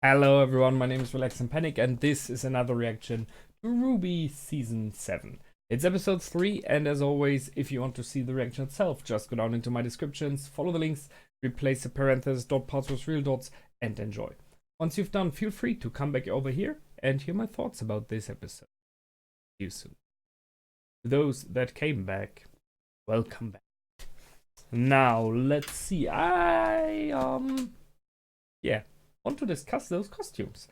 Hello everyone, my name is Relax and Panic, and this is another reaction to RWBY Season 7. It's episode 3, and as always, if you want to see the reaction itself, just go down into my descriptions, follow the links, replace the parentheses, dot parts with real dots, and enjoy. Once you've done, feel free to come back over here and hear my thoughts about this episode. See you soon. To those that came back, welcome back. Now, let's see. Yeah, want to discuss those costumes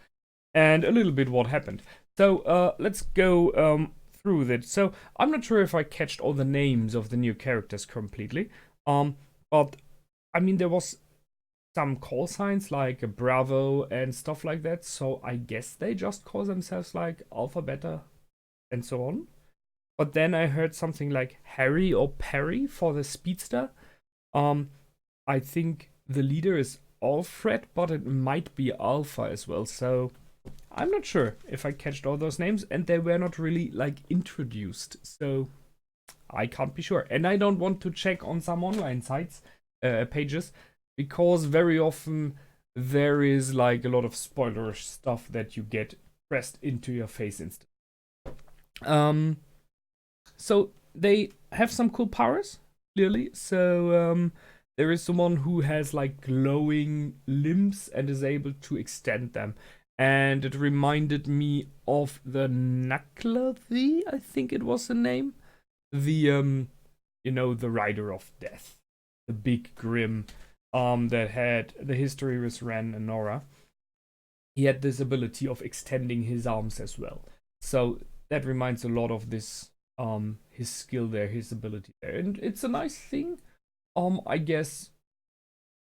and a little bit what happened. So let's go through that. So I'm not sure if I catched all the names of the new characters completely, but I mean there was some call signs like a Bravo and stuff like that. So I guess they just call themselves like Alpha, Beta, and so on. But then I heard something like Harry or Perry for the Speedster. I think the leader is Alfred, but it might be Alpha as well. So I'm not sure if I catched all those names, and they were not really like introduced. So I can't be sure, and I don't want to check on some online sites, pages, because very often there is like a lot of spoiler stuff that you get pressed into your face instantly. So they have some cool powers, clearly. So there is someone who has like glowing limbs and is able to extend them. And it reminded me of the Knucklevi, I think it was the name. The the Rider of Death. The big grim that had the history with Ren and Nora. He had this ability of extending his arms as well. So that reminds a lot of this his skill there, his ability there. And it's a nice thing. I guess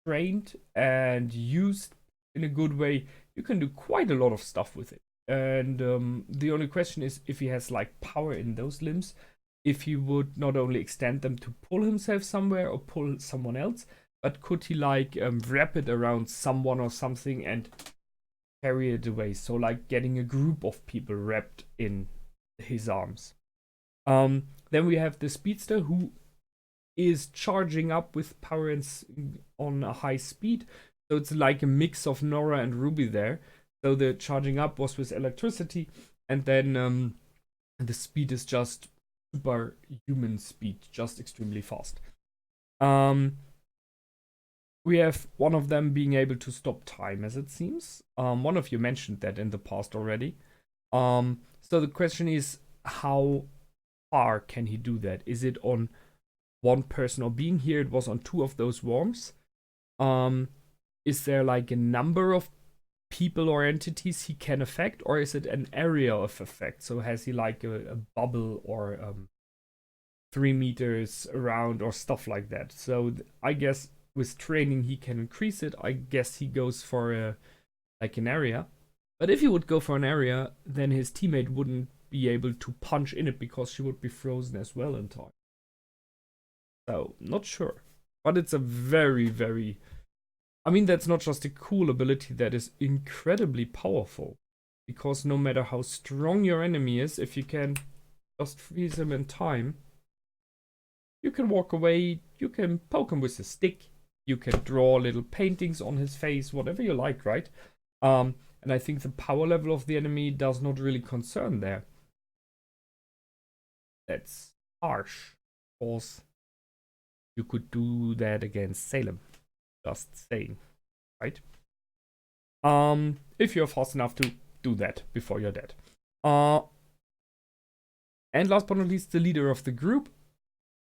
trained and used in a good way, you can do quite a lot of stuff with it. And the only question is if he has like power in those limbs, if he would not only extend them to pull himself somewhere or pull someone else, but could he like wrap it around someone or something and carry it away? So like getting a group of people wrapped in his arms. Then we have the Speedster, who is charging up with power on a high speed. So it's like a mix of Nora and RWBY there. So the charging up was with electricity, and then the speed is just superhuman speed, just extremely fast. We have one of them being able to stop time, as it seems. One of you mentioned that in the past already. So the question is, how far can he do that? Is it on one person or being? Here it was on two of those worms. Is there like a number of people or entities he can affect, or is it an area of effect? So has he like a bubble or 3 meters around or stuff like that? So I guess with training he can increase it. I guess he goes for like an area. But if he would go for an area, then his teammate wouldn't be able to punch in it because she would be frozen as well in time. So, not sure. But it's a very, very... I mean, that's not just a cool ability, that is incredibly powerful. Because no matter how strong your enemy is, if you can just freeze him in time, you can walk away, you can poke him with a stick, you can draw little paintings on his face, whatever you like, right? And I think the power level of the enemy does not really concern there. That's harsh. Of course, you could do that against Salem. Just saying, right? If you're fast enough to do that before you're dead. And last but not least, the leader of the group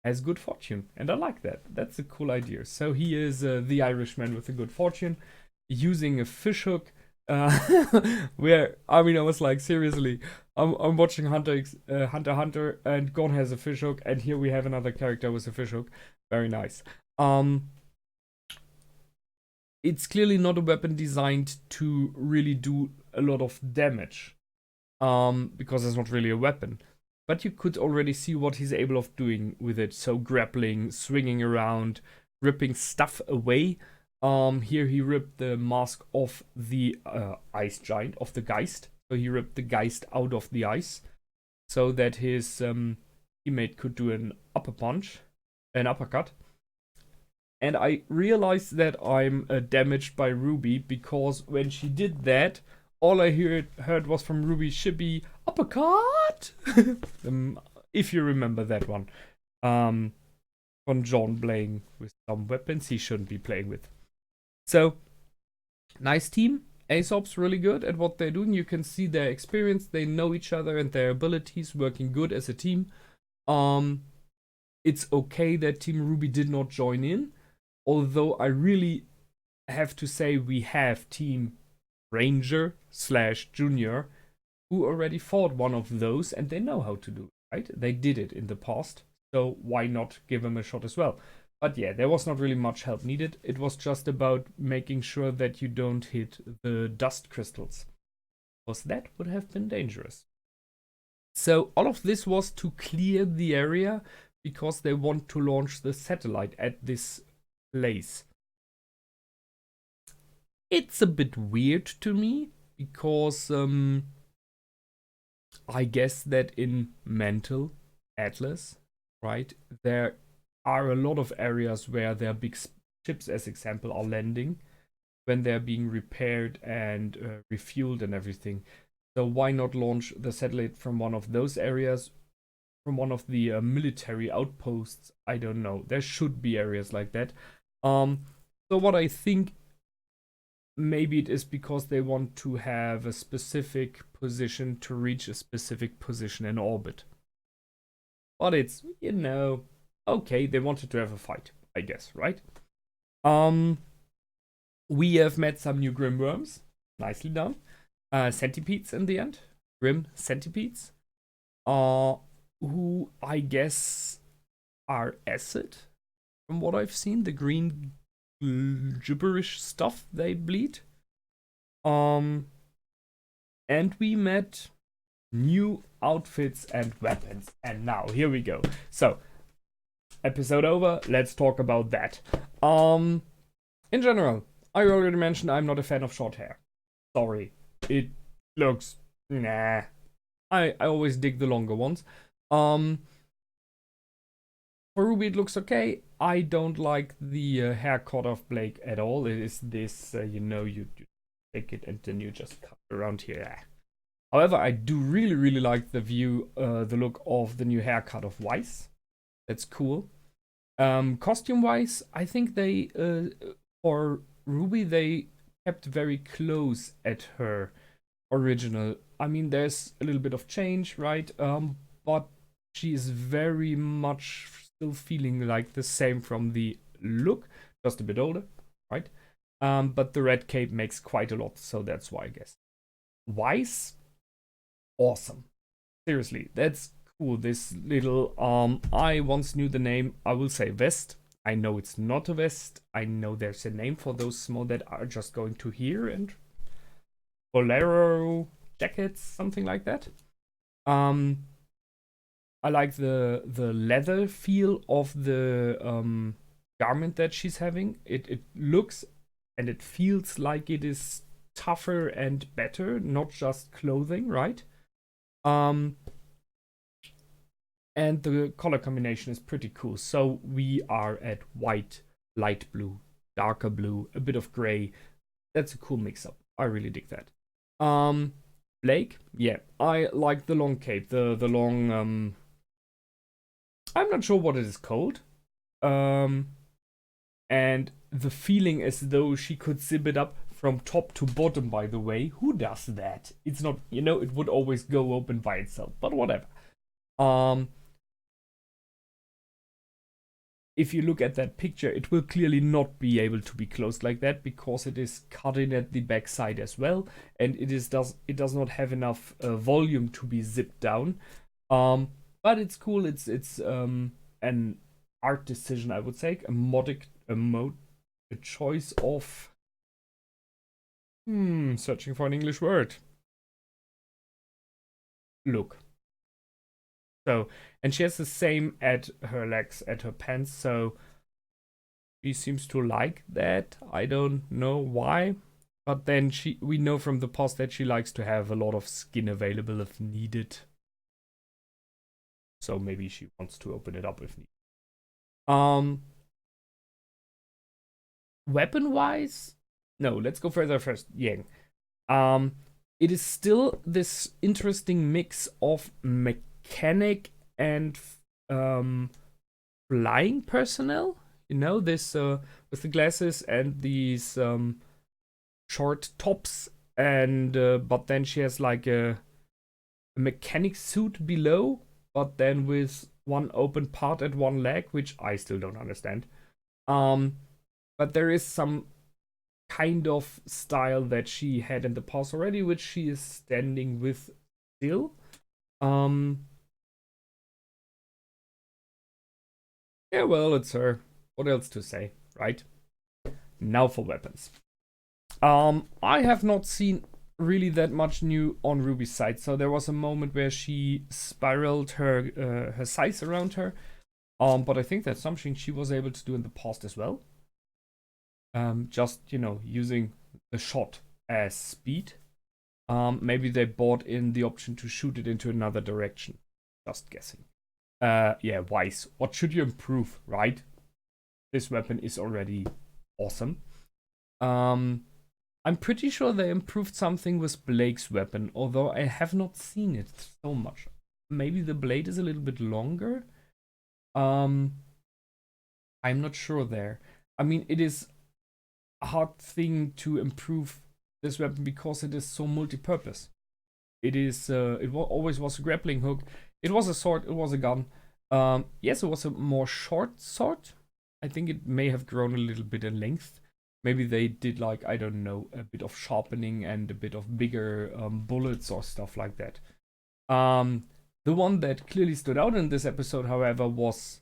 has good fortune, and I like that. That's a cool idea. So he is the Irishman with the good fortune, using a fishhook. Where I mean, I was like, seriously, I'm watching Hunter Hunter, and Gon has a fishhook, and here we have another character with a fishhook. Very nice. It's clearly not a weapon designed to really do a lot of damage, because it's not really a weapon. But you could already see what he's able of doing with it. So grappling, swinging around, ripping stuff away. Here he ripped the mask off the ice giant, of the Geist. So he ripped the Geist out of the ice, so that his teammate could do an uppercut. And I realized that I'm damaged by RWBY, because when she did that, all I heard was from RWBY, Shibby, uppercut! If you remember that one. On John playing with some weapons he shouldn't be playing with. So, nice team. Aesop's really good at what they're doing. You can see their experience. They know each other and their abilities, working good as a team. It's okay that Team RWBY did not join in. Although I really have to say we have Team Ranger / Junior who already fought one of those and they know how to do it, right? They did it in the past. So why not give them a shot as well? But yeah, there was not really much help needed. It was just about making sure that you don't hit the dust crystals, because that would have been dangerous. So all of this was to clear the area, because they want to launch the satellite at this place. It's a bit weird to me, because I guess that in Mental Atlas, right, there are a lot of areas where their big ships, as example, are landing when they're being repaired and refueled and everything. So why not launch the satellite from one of those areas, from one of the military outposts? I don't know. There should be areas like that. So what I think, maybe it is because they want to have a specific position to reach a specific position in orbit. But it's, okay, they wanted to have a fight, I guess, right? We have met some new Grim Worms. Nicely done. Centipedes in the end. Grim Centipedes. Who I guess are acid, from what I've seen. The green gibberish stuff they bleed. And we met new outfits and weapons. And now, here we go. So, episode over, let's talk about that. In general, I already mentioned I'm not a fan of short hair. Sorry. It looks, nah. I always dig the longer ones. For RWBY it looks okay. I don't like the haircut of Blake at all. It is this, you take it and then you just cut around here. However, I do really like the look of the new haircut of Weiss. That's cool. Costume-wise, I think they, for RWBY, they kept very close at her original. I mean, there's a little bit of change, right? But she is very much still feeling like the same from the look, just a bit older, right? But the red cape makes quite a lot, so that's why, I guess. Weiss, awesome. Seriously, that's cool. This little, I once knew the name, I will say vest. I know it's not a vest. I know there's a name for those small that are just going to here, and bolero jackets, something like that. I like the leather feel of the garment that she's having. It looks and it feels like it is tougher and better, not just clothing, right? And the color combination is pretty cool. So we are at white, light blue, darker blue, a bit of gray. That's a cool mix-up. I really dig that. Blake, yeah, I like the long cape, the long, I'm not sure what it is called. And the feeling as though she could zip it up from top to bottom, by the way. Who does that? It's not, it would always go open by itself, but whatever. If you look at that picture, it will clearly not be able to be closed like that, because it is cut in at the back side as well, and it does not have enough volume to be zipped down. But it's cool. It's an art decision, I would say, a choice of searching for an English word. Look. So, and she has the same at her legs, at her pants, so she seems to like that. I don't know why, but then we know from the past that she likes to have a lot of skin available if needed. So maybe she wants to open it up if needed. weapon-wise, no, let's go further first. Yang. It is still this interesting mix of mechanic and flying personnel. You know, this with the glasses and these short tops, and but then she has like a mechanic suit below, but then with one open part at one leg, which I still don't understand. But there is some kind of style that she had in the past already, which she is standing with still. Yeah, well, it's her. What else to say, right? Now for weapons. I have not seen really that much new on RWBY's side. So there was a moment where she spiraled her size around her. But I think that's something she was able to do in the past as well. Just, you know, using the shot as speed. Maybe they bought in the option to shoot it into another direction. Just guessing. Yeah, wise. What should you improve, right? This weapon is already awesome. I'm pretty sure they improved something with Blake's weapon, although I have not seen it so much. Maybe the blade is a little bit longer. I'm not sure there. I mean, it is a hard thing to improve this weapon because it is so multi-purpose. It is. Always was a grappling hook. It was a sword. It was a gun. Yes, it was a more short sword. I think it may have grown a little bit in length. Maybe they did, like, I don't know, a bit of sharpening and a bit of bigger bullets or stuff like that. The one that clearly stood out in this episode, however, was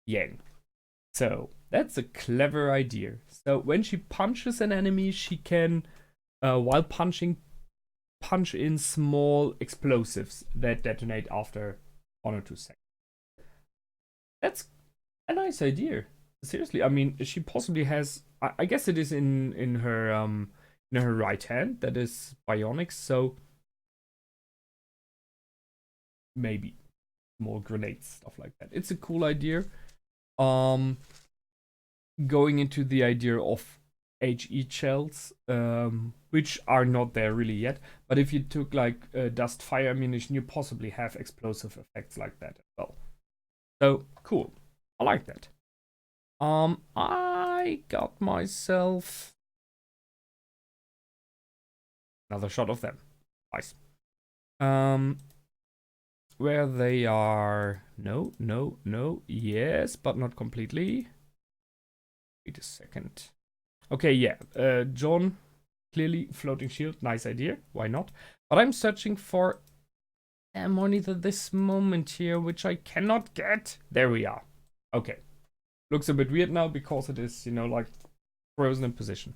Yang. So that's a clever idea. So when she punches an enemy, she can, while punching, punch in small explosives that detonate after 1 or 2 seconds. That's a nice idea. Seriously, I mean, she possibly has. I guess it is in her right hand. That is bionics, so maybe more grenades, stuff like that. It's a cool idea. Going into the idea of HE shells, which are not there really yet. But if you took like dust fire ammunition, you possibly have explosive effects like that as well. So cool. I like that. I got myself another shot of them. Nice. Where they are. No. Yes, but not completely. Wait a second. Okay, yeah. John, clearly floating shield. Nice idea. Why not? But I'm searching for a monitor this moment here, which I cannot get. There we are. Okay. Looks a bit weird now because it is, you know, like frozen in position.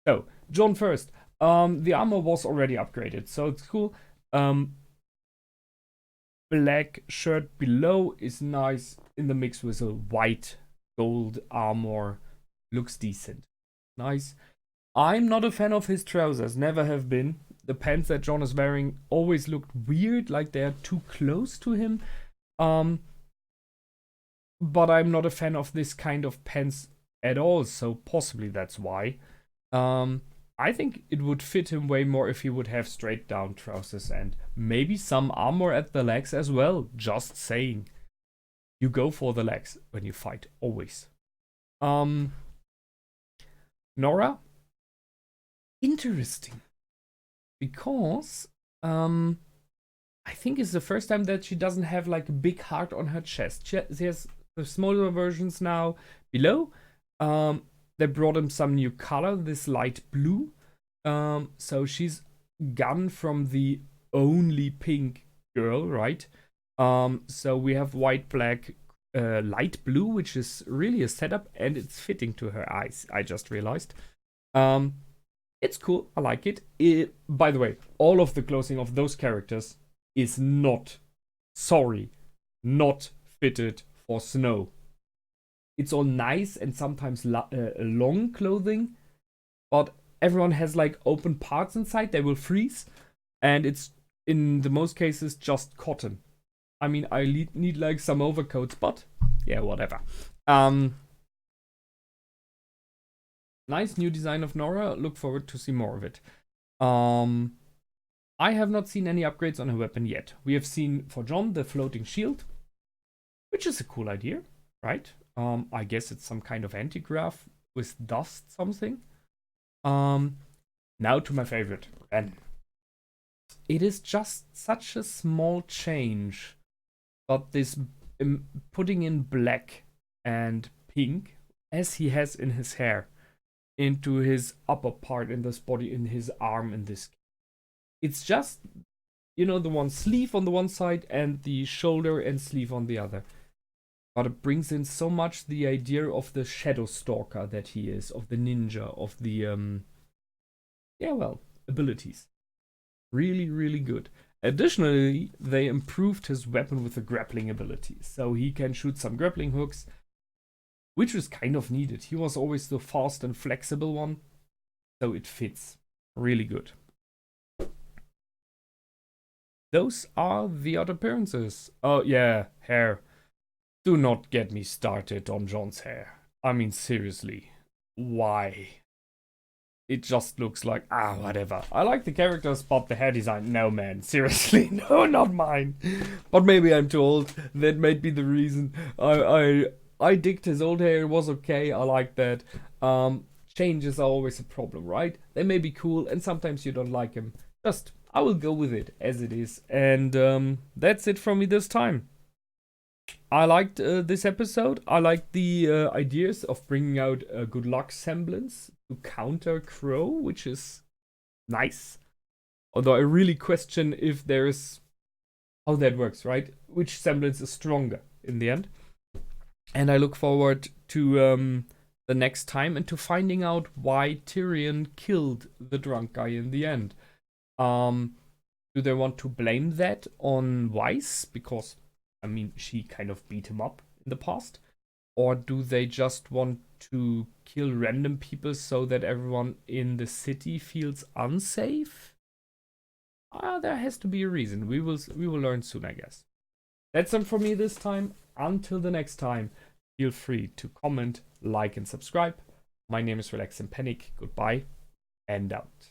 So, John first. The armor was already upgraded, so it's cool. Black shirt below is nice in the mix with a white gold armor. Looks decent. Nice. I'm not a fan of his trousers, never have been. The pants that John is wearing always looked weird, like they're too close to him. But I'm not a fan of this kind of pants at all, so possibly that's why. I think it would fit him way more if he would have straight down trousers and maybe some armor at the legs as well. Just saying. You go for the legs when you fight, always. Nora? Interesting. Because, I think it's the first time that she doesn't have like a big heart on her chest. She has the smaller versions now below. They brought him some new color, this light blue. So she's gone from the only pink girl, right? So we have white, black, light blue, which is really a setup, and it's fitting to her eyes, I just realized. It's cool, I like it. By the way, all of the clothing of those characters is not fitted for snow. It's all nice and sometimes long clothing, but everyone has like open parts inside. They will freeze, and it's in the most cases just cotton. I mean, I need like some overcoats, but yeah, whatever. nice new design of Nora. Look forward to see more of it. I have not seen any upgrades on her weapon yet. We have seen for John the floating shield, which is a cool idea, right? I guess it's some kind of anti-grav with dust something. Now to my favorite, Ren. It is just such a small change, but this putting in black and pink, as he has in his hair, into his upper part in this body, in his arm in this. It's just, you know, the one sleeve on the one side and the shoulder and sleeve on the other. But it brings in so much the idea of the shadow stalker that he is, of the ninja, of the, abilities. Really, really good. Additionally, they improved his weapon with the grappling ability. So he can shoot some grappling hooks, which was kind of needed. He was always the fast and flexible one. So it fits. Really good. Those are the other appearances. Oh yeah, hair. Do not get me started on John's hair. I mean, seriously. Why? It just looks like, whatever. I like the characters, but the hair design, no man. Seriously, no, not mine. But maybe I'm too old. That might be the reason. I digged his old hair, it was okay, I like that. Changes are always a problem, right? They may be cool, and sometimes you don't like them. Just, I will go with it as it is. And that's it from me this time. I liked this episode. I liked the ideas of bringing out a good luck semblance to counter Crow, which is nice. Although I really question if there's how that works, right? Which semblance is stronger in the end. And I look forward to the next time and to finding out why Tyrion killed the drunk guy in the end. Do they want to blame that on Weiss? Because, I mean, she kind of beat him up in the past. Or do they just want to kill random people so that everyone in the city feels unsafe? There has to be a reason. We will learn soon, I guess. That's it for me this time. Until the next time, feel free to comment, like, and subscribe. My name is Relax and Panic. Goodbye and out.